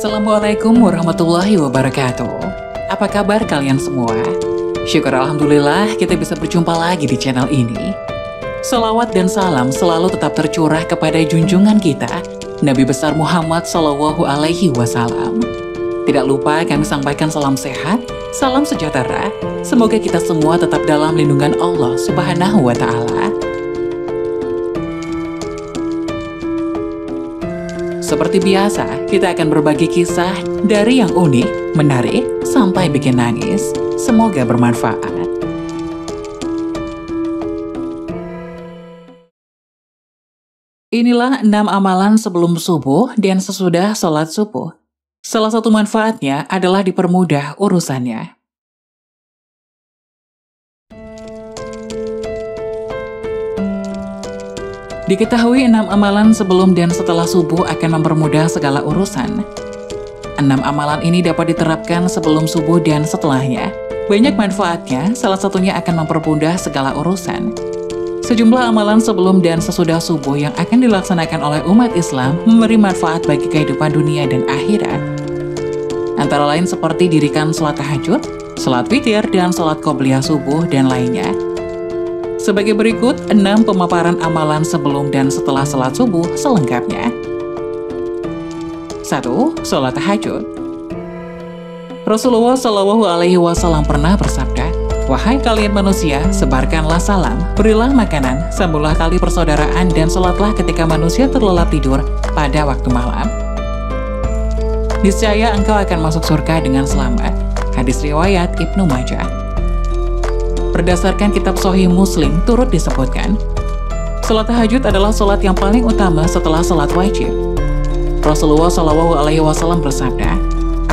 Assalamualaikum warahmatullahi wabarakatuh. Apa kabar kalian semua? Syukur Alhamdulillah kita bisa berjumpa lagi di channel ini. Salawat dan salam selalu tetap tercurah kepada junjungan kita, Nabi besar Muhammad Sallallahu Alaihi Wasallam. Tidak lupa kami sampaikan salam sehat, salam sejahtera. Semoga kita semua tetap dalam lindungan Allah Subhanahu wa Ta'ala. Seperti biasa, kita akan berbagi kisah dari yang unik, menarik, sampai bikin nangis. Semoga bermanfaat. Inilah 6 amalan sebelum subuh dan sesudah sholat subuh. Salah satu manfaatnya adalah dipermudah urusannya. Diketahui 6 amalan sebelum dan setelah subuh akan mempermudah segala urusan. 6 amalan ini dapat diterapkan sebelum subuh dan setelahnya. Banyak manfaatnya, salah satunya akan mempermudah segala urusan. Sejumlah amalan sebelum dan sesudah subuh yang akan dilaksanakan oleh umat Islam memberi manfaat bagi kehidupan dunia dan akhirat. Antara lain seperti dirikan sholat tahajud, sholat witir, dan sholat qobliyah subuh, dan lainnya. Sebagai berikut 6 pemaparan amalan sebelum dan setelah sholat subuh selengkapnya. 1. Sholat tahajud. Rasulullah Shallallahu Alaihi Wasallam pernah bersabda, "Wahai kalian manusia, sebarkanlah salam, berilah makanan, sambunglah tali persaudaraan, dan sholatlah ketika manusia terlelap tidur pada waktu malam. Niscaya engkau akan masuk surga dengan selamat." Hadis riwayat Ibnu Majah. Berdasarkan kitab Sahih Muslim turut disebutkan, sholat tahajud adalah sholat yang paling utama setelah sholat wajib. Rasulullah Shallallahu Alaihi Wasallam bersabda,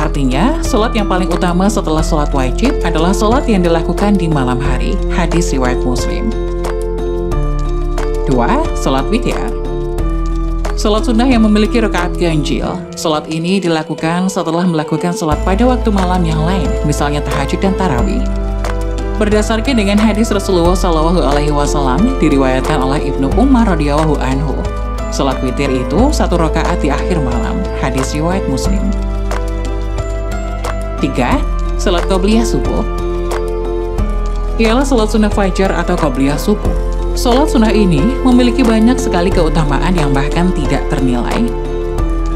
artinya sholat yang paling utama setelah sholat wajib adalah sholat yang dilakukan di malam hari. Hadis riwayat Muslim. 2. Sholat witir. Sholat sunnah yang memiliki rakaat ganjil. Sholat ini dilakukan setelah melakukan sholat pada waktu malam yang lain, misalnya tahajud dan tarawih. Berdasarkan dengan hadis Rasulullah Shallallahu Alaihi Wasallam diriwayatkan oleh Ibnu Umar radhiyallahu anhu, sholat witir itu 1 rakaat di akhir malam. Hadis riwayat Muslim. 3. Sholat qobliyah subuh. Ialah sholat sunnah fajar atau qobliyah subuh. Sholat sunnah ini memiliki banyak sekali keutamaan yang bahkan tidak ternilai.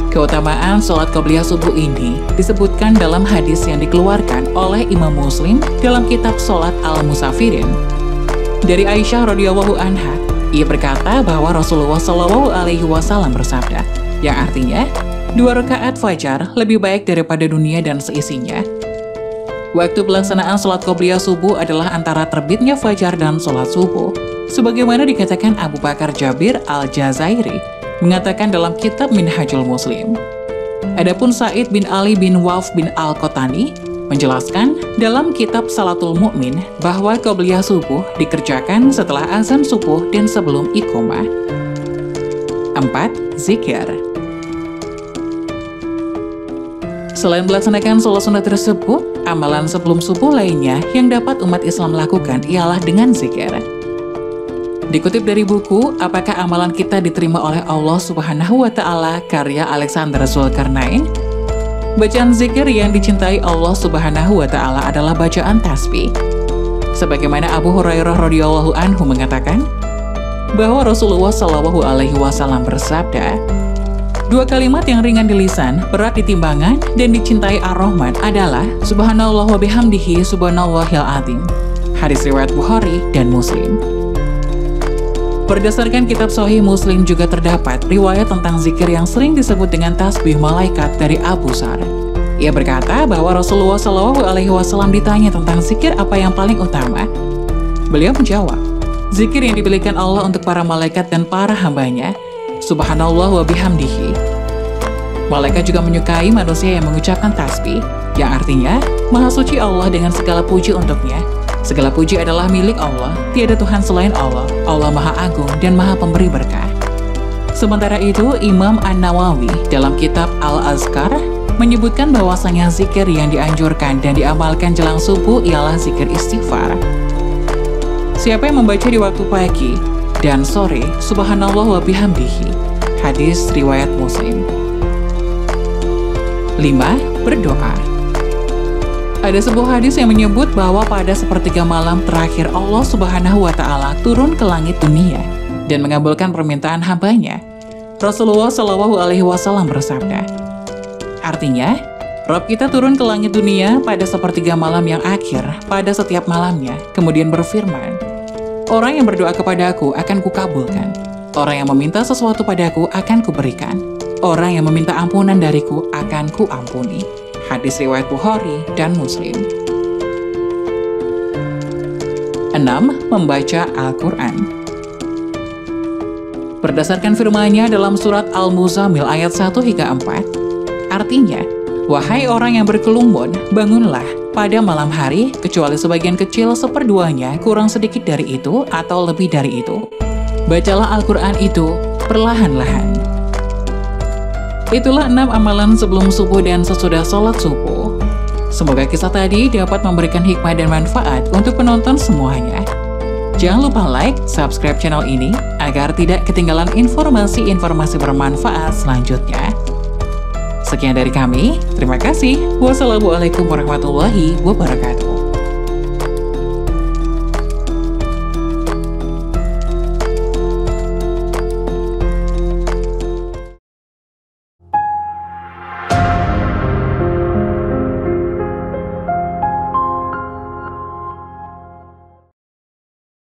Keutamaan sholat qobliyah subuh ini disebutkan dalam hadis yang dikeluarkan oleh Imam Muslim dalam kitab Sholat Al-Musafirin. Dari Aisyah radhiyallahu anha, ia berkata bahwa Rasulullah Shallallahu Alaihi Wasallam bersabda, yang artinya 2 rakaat fajar lebih baik daripada dunia dan seisinya. Waktu pelaksanaan sholat qobliyah subuh adalah antara terbitnya fajar dan sholat subuh, sebagaimana dikatakan Abu Bakar Jabir Al-Jazairi mengatakan dalam kitab Minhajul Muslim. Adapun Sa'id bin Ali bin Waf bin Al-Qotani menjelaskan dalam kitab Salatul Mu'min bahwa qobliyah subuh dikerjakan setelah azan subuh dan sebelum iqomah. 4. Zikir. Selain melaksanakan sholat sunnah tersebut, amalan sebelum subuh lainnya yang dapat umat Islam lakukan ialah dengan zikir. Dikutip dari buku Apakah Amalan Kita Diterima Oleh Allah Subhanahu wa Ta'ala karya Alexander Zulkarnain, bacaan zikir yang dicintai Allah Subhanahu wa Ta'ala adalah bacaan tasbih. Sebagaimana Abu Hurairah radhiyallahu anhu mengatakan bahwa Rasulullah Shallallahu Alaihi Wasallam bersabda, 2 kalimat yang ringan di lisan, berat di timbangan, dan dicintai Ar-Rahman adalah Subhanallah wa bihamdihi subhanallahil azim. Hadis riwayat Bukhari dan Muslim. Berdasarkan kitab Sahih Muslim juga terdapat riwayat tentang zikir yang sering disebut dengan tasbih malaikat dari Abu Sar. Ia berkata bahwa Rasulullah Shallallahu Alaihi Wasallam ditanya tentang zikir apa yang paling utama. Beliau menjawab, zikir yang dipilihkan Allah untuk para malaikat dan para hambanya, Subhanallah wa bihamdihi. Malaikat juga menyukai manusia yang mengucapkan tasbih, yang artinya, Maha Suci Allah dengan segala puji untuknya. Segala puji adalah milik Allah, tiada Tuhan selain Allah, Allah Maha Agung dan Maha Pemberi Berkah. Sementara itu, Imam An-Nawawi dalam kitab Al-Azkar menyebutkan bahwasanya zikir yang dianjurkan dan diamalkan jelang subuh ialah zikir istighfar. Siapa yang membaca di waktu pagi dan sore, Subhanallah wa bihamdihi. Hadis riwayat Muslim. 5. Berdoa. Ada sebuah hadis yang menyebut bahwa pada sepertiga malam terakhir Allah Subhanahu wa Ta'ala turun ke langit dunia dan mengabulkan permintaan hambanya. Rasulullah Shallallahu Alaihi Wasallam bersabda, artinya, Rabb kita turun ke langit dunia pada sepertiga malam yang akhir pada setiap malamnya, kemudian berfirman, orang yang berdoa kepadaku akan kukabulkan, orang yang meminta sesuatu padaku akan kuberikan, orang yang meminta ampunan dariku akan kuampuni. Hadis riwayat Bukhari dan Muslim. 6. Membaca Al-Quran. Berdasarkan firman-Nya dalam surat Al-Muzammil ayat 1 hingga 4, artinya, wahai orang yang berkelumbun, bangunlah pada malam hari, kecuali sebagian kecil seperduanya, kurang sedikit dari itu atau lebih dari itu. Bacalah Al-Quran itu perlahan-lahan. Itulah 6 amalan sebelum subuh dan sesudah sholat subuh. Semoga kisah tadi dapat memberikan hikmah dan manfaat untuk penonton semuanya. Jangan lupa like, subscribe channel ini, agar tidak ketinggalan informasi-informasi bermanfaat selanjutnya. Sekian dari kami, terima kasih. Wassalamualaikum warahmatullahi wabarakatuh.